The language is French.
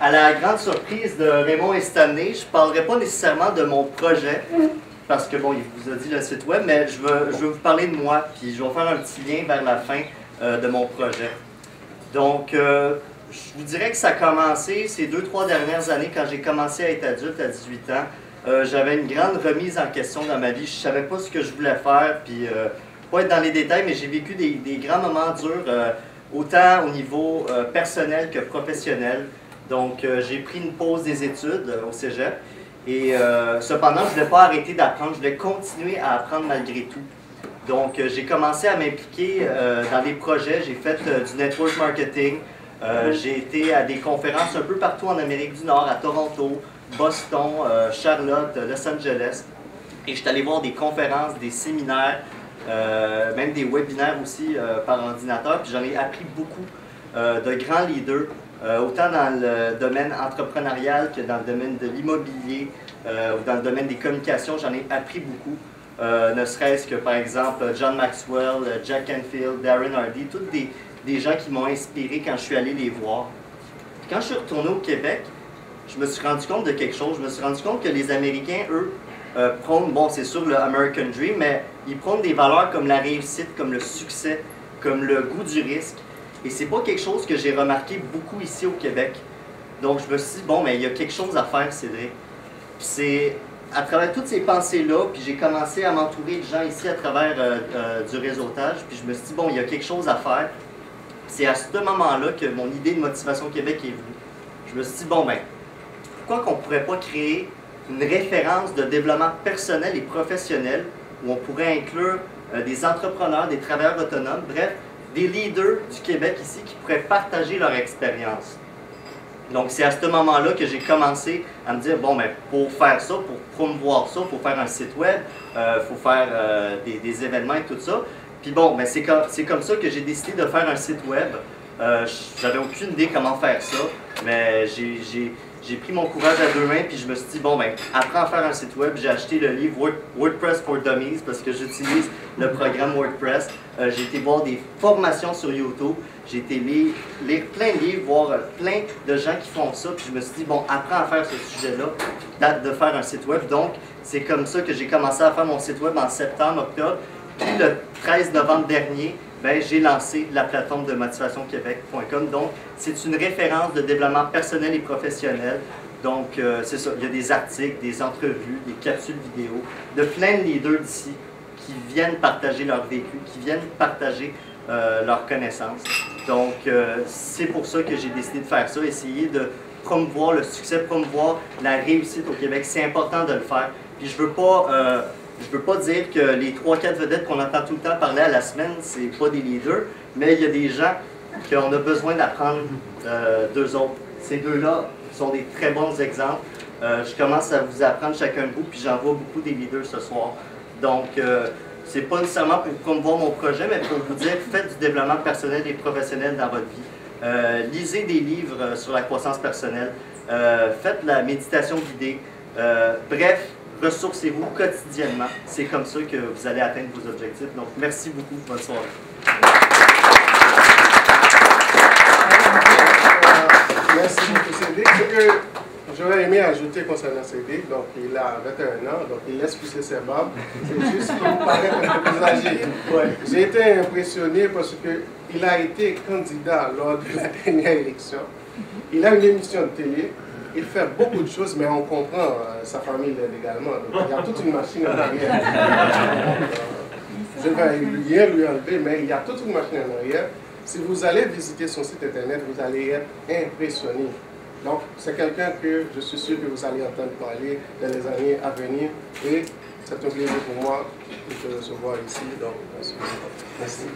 à la grande surprise de Raymond et Stanley, je ne parlerai pas nécessairement de mon projet, parce que bon, il vous a dit le site web, mais je veux vous parler de moi, puis je vais faire un petit lien vers la fin de mon projet. Donc, je vous dirais que ça a commencé ces 2-3 dernières années, quand j'ai commencé à être adulte à 18 ans. J'avais une grande remise en question dans ma vie. Je ne savais pas ce que je voulais faire, puis pas être dans les détails, mais j'ai vécu des grands moments durs, autant au niveau personnel que professionnel. Donc, j'ai pris une pause des études au cégep. Et cependant, je ne voulais pas arrêter d'apprendre, je voulais continuer à apprendre malgré tout. Donc, j'ai commencé à m'impliquer dans des projets, j'ai fait du network marketing, j'ai été à des conférences un peu partout en Amérique du Nord, à Toronto, Boston, Charlotte, Los Angeles. Et je suis allé voir des conférences, des séminaires, même des webinaires aussi par ordinateur, puis j'en ai appris beaucoup de grands leaders. Autant dans le domaine entrepreneurial que dans le domaine de l'immobilier ou dans le domaine des communications, j'en ai appris beaucoup. Ne serait-ce que par exemple John Maxwell, Jack Canfield, Darren Hardy, tous des gens qui m'ont inspiré quand je suis allé les voir. Puis quand je suis retourné au Québec, je me suis rendu compte de quelque chose. Je me suis rendu compte que les Américains, eux, prônent, bon c'est sûr le American Dream, mais ils prônent des valeurs comme la réussite, comme le succès, comme le goût du risque. Et c'est pas quelque chose que j'ai remarqué beaucoup ici au Québec. Donc je me suis dit, bon, mais il y a quelque chose à faire, Cédric. Puis c'est à travers toutes ces pensées-là, puis j'ai commencé à m'entourer de gens ici à travers du réseautage, puis je me suis dit, bon, il y a quelque chose à faire. C'est à ce moment-là que mon idée de Motivation Québec est venue. Je me suis dit, bon, ben, pourquoi qu'on ne pourrait pas créer une référence de développement personnel et professionnel où on pourrait inclure des entrepreneurs, des travailleurs autonomes, bref, des leaders du Québec ici qui pourraient partager leur expérience. Donc, c'est à ce moment-là que j'ai commencé à me dire, bon, ben, pour faire ça, pour promouvoir ça, il faut faire un site web, il faut faire des événements et tout ça. Puis bon, ben, c'est comme ça que j'ai décidé de faire un site web. J'avais aucune idée comment faire ça, mais j'ai pris mon courage à deux mains, puis je me suis dit, bon, ben, apprends à faire un site web. J'ai acheté le livre WordPress for Dummies parce que j'utilise le programme WordPress. J'ai été voir des formations sur YouTube. J'ai été lire plein de livres, voir plein de gens qui font ça. Puis je me suis dit, bon, apprends à faire ce sujet-là, de faire un site web. Donc, c'est comme ça que j'ai commencé à faire mon site web en septembre, octobre. Puis le 13 novembre dernier, ben, j'ai lancé la plateforme de motivationquebec.com. Donc, c'est une référence de développement personnel et professionnel. Donc, c'est ça, il y a des articles, des entrevues, des capsules vidéo de plein de leaders d'ici qui viennent partager leur vécu, qui viennent partager leurs connaissances. Donc, c'est pour ça que j'ai décidé de faire ça, essayer de promouvoir le succès, promouvoir la réussite au Québec. C'est important de le faire. Puis, je veux pas dire que les 3-4 vedettes qu'on entend tout le temps parler à la semaine, c'est pas des leaders, mais il y a des gens qu'on a besoin d'apprendre d'eux autres. Ces deux-là sont des très bons exemples. Je commence à vous apprendre chacun de vous, puis j'en vois beaucoup des leaders ce soir. Donc, c'est pas nécessairement pour promouvoir mon projet, mais pour vous dire, faites du développement personnel et professionnel dans votre vie. Lisez des livres sur la croissance personnelle. Faites la méditation guidée. Bref, ressourcez-vous quotidiennement. C'est comme ça que vous allez atteindre vos objectifs. Donc, merci beaucoup. Bonne soirée. Merci beaucoup, Cédric. Ce que j'aurais aimé ajouter concernant Cédric, donc il a 21 ans, donc il laisse pousser ses barbes. C'est juste pour paraître un peu plus âgé. Ouais. J'ai été impressionné parce qu'il a été candidat lors de la dernière élection. Il a une émission de télé. Il fait beaucoup de choses, mais on comprend sa famille également. Donc, il y a toute une machine en arrière. Je ne vais rien lui enlever, mais il y a toute une machine en arrière. Si vous allez visiter son site internet, vous allez être impressionné. Donc, c'est quelqu'un que je suis sûr que vous allez entendre parler dans les années à venir. Et c'est un plaisir pour moi de te recevoir ici. Donc, merci.